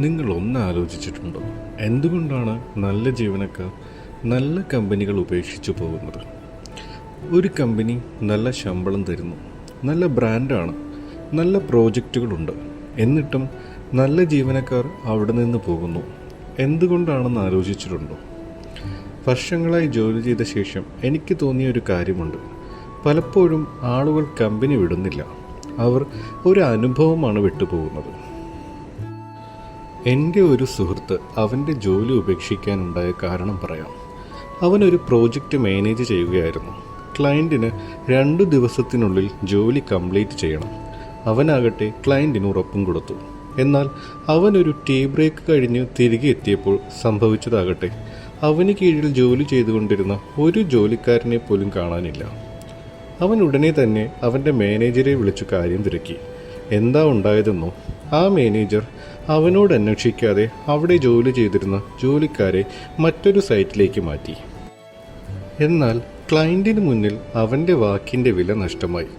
നിങ്ങൾ ഒന്ന് ആലോചിച്ചിട്ടുണ്ടോ, എന്തുകൊണ്ടാണ് നല്ല ജീവനക്കാർ നല്ല കമ്പനികൾ ഉപേക്ഷിച്ചു പോകുന്നത്? ഒരു കമ്പനി നല്ല ശമ്പളം തരുന്നു, നല്ല ബ്രാൻഡാണ്, നല്ല പ്രോജക്റ്റുകളുണ്ട്, എന്നിട്ടും നല്ല ജീവനക്കാർ അവിടെ നിന്ന് പോകുന്നു. എന്തുകൊണ്ടാണെന്ന് ആലോചിച്ചിട്ടുണ്ടോ? വർഷങ്ങളായി ജോലി ചെയ്ത ശേഷം എനിക്ക് തോന്നിയ ഒരു കാര്യമുണ്ട്. പലപ്പോഴും ആളുകൾ കമ്പനി വിടുന്നില്ല, അവർ ഒരു അനുഭവമാണ് വിട്ടുപോകുന്നത്. എൻ്റെ ഒരു സുഹൃത്ത് അവൻ്റെ ജോലി ഉപേക്ഷിക്കാനുണ്ടായ കാരണം പറയാം. അവനൊരു പ്രോജക്റ്റ് മാനേജ് ചെയ്യുകയായിരുന്നു. ക്ലയൻറ്റിന് 2 ദിവസത്തിനുള്ളിൽ ജോലി കംപ്ലീറ്റ് ചെയ്യണം. അവനാകട്ടെ ക്ലയൻറ്റിന് ഉറപ്പും കൊടുത്തു. എന്നാൽ അവനൊരു ടീ ബ്രേക്ക് കഴിഞ്ഞ് തിരികെ എത്തിയപ്പോൾ സംഭവിച്ചതാകട്ടെ, അവന് കീഴിൽ ജോലി ചെയ്തുകൊണ്ടിരുന്ന ഒരു ജോലിക്കാരനെ പോലും കാണാനില്ല. അവൻ ഉടനെ തന്നെ അവൻ്റെ മാനേജറെ വിളിച്ചു കാര്യം തിരക്കി. എന്താ ഉണ്ടായതെന്നോ? ആ മാനേജർ അവനോട് അന്വേഷിക്കാതെ അവിടെ ജോലി ചെയ്തിരുന്ന ജോലിക്കാരെ മറ്റൊരു സൈറ്റിലേക്ക് മാറ്റി. എന്നാൽ ക്ലയൻറ്റിന് മുന്നിൽ അവൻ്റെ വാക്കിൻ്റെ വില നഷ്ടമായി.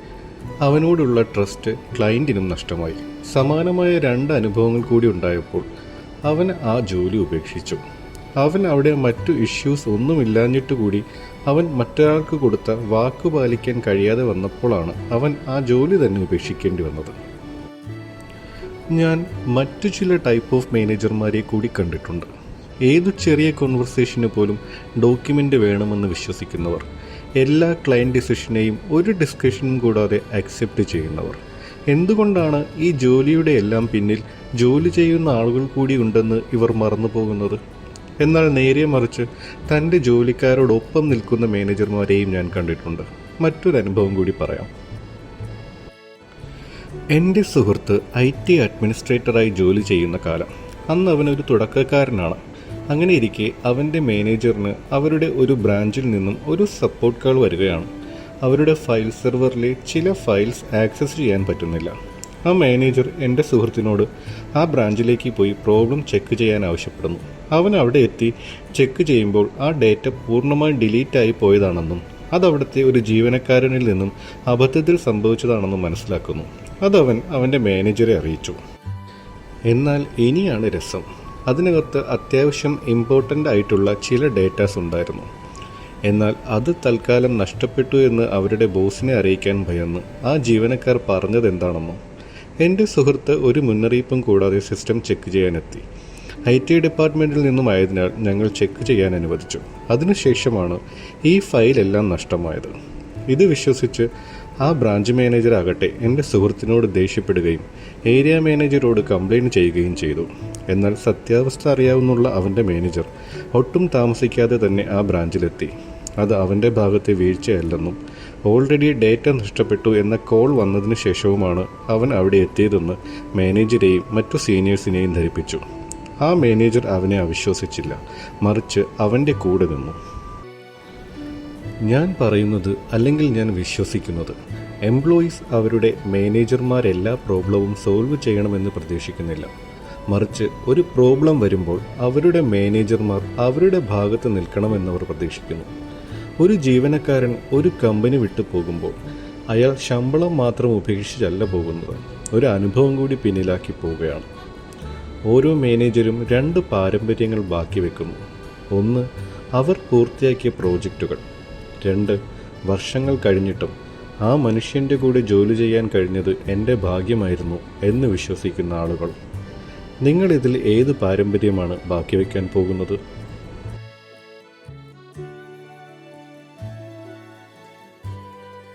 അവനോടുള്ള ട്രസ്റ്റ് ക്ലയൻറ്റിനും നഷ്ടമായി. സമാനമായ 2 അനുഭവങ്ങൾ കൂടി ഉണ്ടായപ്പോൾ അവൻ ആ ജോലി ഉപേക്ഷിച്ചു. അവൻ അവിടെ മറ്റു ഇഷ്യൂസ് ഒന്നുമില്ലാഞ്ഞിട്ട് കൂടി അവൻ മറ്റൊരാൾക്ക് കൊടുത്ത വാക്ക് പാലിക്കാൻ കഴിയാതെ വന്നപ്പോഴാണ് അവൻ ആ ജോലി തന്നെ ഉപേക്ഷിക്കേണ്ടി വന്നത്. ഞാൻ മറ്റു ചില ടൈപ്പ് ഓഫ് മാനേജർമാരെ കൂടി കണ്ടിട്ടുണ്ട്. ഏതു ചെറിയ കോൺവെർസേഷന് പോലും ഡോക്യുമെൻ്റ് വേണമെന്ന് വിശ്വസിക്കുന്നവർ, എല്ലാ ക്ലയൻറ്റ് ഡിസിഷനെയും ഒരു ഡിസ്കഷനും കൂടാതെ അക്സെപ്റ്റ് ചെയ്യുന്നവർ. എന്തുകൊണ്ടാണ് ഈ ജോലിയുടെ എല്ലാം പിന്നിൽ ജോലി ചെയ്യുന്ന ആളുകൾ കൂടി ഉണ്ടെന്ന് ഇവർ മറന്നു പോകുന്നത്? എന്നാൽ നേരെ മറിച്ച് തൻ്റെ ജോലിക്കാരോടൊപ്പം നിൽക്കുന്ന മാനേജർമാരെയും ഞാൻ കണ്ടിട്ടുണ്ട്. മറ്റൊരു അനുഭവം കൂടി പറയാം. എൻ്റെ സുഹൃത്ത് IT അഡ്മിനിസ്ട്രേറ്ററായി ജോലി ചെയ്യുന്ന കാലം. അന്ന് അവനൊരു തുടക്കക്കാരനാണ്. അങ്ങനെ ഇരിക്കെ അവൻ്റെ മാനേജറിന് അവരുടെ ഒരു ബ്രാഞ്ചിൽ നിന്നും ഒരു സപ്പോർട്ട് കാൾ വരികയാണ്. അവരുടെ ഫയൽ സെർവറിലെ ചില ഫയൽസ് ആക്സസ് ചെയ്യാൻ പറ്റുന്നില്ല. ആ മാനേജർ എൻ്റെ സുഹൃത്തിനോട് ആ ബ്രാഞ്ചിലേക്ക് പോയി പ്രോബ്ലം ചെക്ക് ചെയ്യാൻ ആവശ്യപ്പെടുന്നു. അവൻ അവിടെ എത്തി ചെക്ക് ചെയ്യുമ്പോൾ ആ ഡേറ്റ പൂർണ്ണമായി ഡിലീറ്റായി പോയതാണെന്നും അതവിടുത്തെ ഒരു ജീവനക്കാരനിൽ നിന്നും അബദ്ധത്തിൽ സംഭവിച്ചതാണെന്നും മനസ്സിലാക്കുന്നു. അതവൻ അവൻ്റെ മാനേജറെ അറിയിച്ചു. എന്നാൽ ഇനിയാണ് രസം. അതിനകത്ത് അത്യാവശ്യം ഇമ്പോർട്ടൻ്റ് ആയിട്ടുള്ള ചില ഡേറ്റാസ് ഉണ്ടായിരുന്നു. എന്നാൽ അത് തൽക്കാലം നഷ്ടപ്പെട്ടു എന്ന് അവരുടെ ബോസിനെ അറിയിക്കാൻ ഭയന്ന് ആ ജീവനക്കാർ പറഞ്ഞതെന്താണെന്നോ? എൻ്റെ സുഹൃത്ത് ഒരു മുന്നറിയിപ്പും കൂടാതെ സിസ്റ്റം ചെക്ക് ചെയ്യാനെത്തി. IT ഡിപ്പാർട്ട്മെൻറ്റിൽ നിന്നുമായതിനാൽ ഞങ്ങൾ ചെക്ക് ചെയ്യാൻ അനുവദിച്ചു. അതിനുശേഷമാണ് ഈ ഫയലെല്ലാം നഷ്ടമായത്. ഇത് വിശ്വസിച്ച് ആ ബ്രാഞ്ച് മാനേജർ ആകട്ടെ എൻ്റെ സുഹൃത്തിനോട് ദേഷ്യപ്പെടുകയും ഏരിയ മാനേജരോട് കംപ്ലയിൻറ്റ് ചെയ്യുകയും ചെയ്തു. എന്നാൽ സത്യാവസ്ഥ അറിയാവുന്നുള്ള അവൻ്റെ മാനേജർ ഒട്ടും താമസിക്കാതെ തന്നെ ആ ബ്രാഞ്ചിലെത്തി. അത് അവൻ്റെ ഭാഗത്തെ വീഴ്ചയല്ലെന്നും ഓൾറെഡി ഡേറ്റ നഷ്ടപ്പെട്ടു എന്ന കോൾ വന്നതിന് ശേഷവുമാണ് അവൻ അവിടെ എത്തിയതെന്ന് മാനേജരെയും മറ്റു സീനിയേഴ്സിനെയും ധരിപ്പിച്ചു. ആ മാനേജർ അവനെ അവിശ്വസിച്ചില്ല, മറിച്ച് അവൻ്റെ കൂടെ നിന്നു. ഞാൻ പറയുന്നത്, അല്ലെങ്കിൽ ഞാൻ വിശ്വസിക്കുന്നത്, എംപ്ലോയീസ് അവരുടെ മാനേജർമാരെല്ലാ പ്രോബ്ലവും സോൾവ് ചെയ്യണമെന്ന് പ്രതീക്ഷിക്കുന്നില്ല. മറിച്ച് ഒരു പ്രോബ്ലം വരുമ്പോൾ അവരുടെ മാനേജർമാർ അവരുടെ ഭാഗത്ത് നിൽക്കണമെന്നവർ പ്രതീക്ഷിക്കുന്നു. ഒരു ജീവനക്കാരൻ ഒരു കമ്പനി വിട്ടു പോകുമ്പോൾ അയാൾ ശമ്പളം മാത്രം ഉപേക്ഷിച്ചല്ല പോകുന്നത്, ഒരു അനുഭവം കൂടി പിന്നിലാക്കി പോവുകയാണ്. ഓരോ മാനേജരും 2 പാരമ്പര്യങ്ങൾ ബാക്കി വെക്കുന്നു. 1, അവർ പൂർത്തിയാക്കിയ പ്രോജക്റ്റുകൾ. 2, വർഷങ്ങൾ കഴിഞ്ഞിട്ടും ആ മനുഷ്യൻ്റെ കൂടെ ജോലി ചെയ്യാൻ കഴിഞ്ഞത് എൻ്റെ ഭാഗ്യമായിരുന്നു എന്ന് വിശ്വസിക്കുന്ന ആളുകൾ. നിങ്ങളിതിൽ ഏത് പാരമ്പര്യമാണ് ബാക്കി വയ്ക്കാൻ പോകുന്നത്?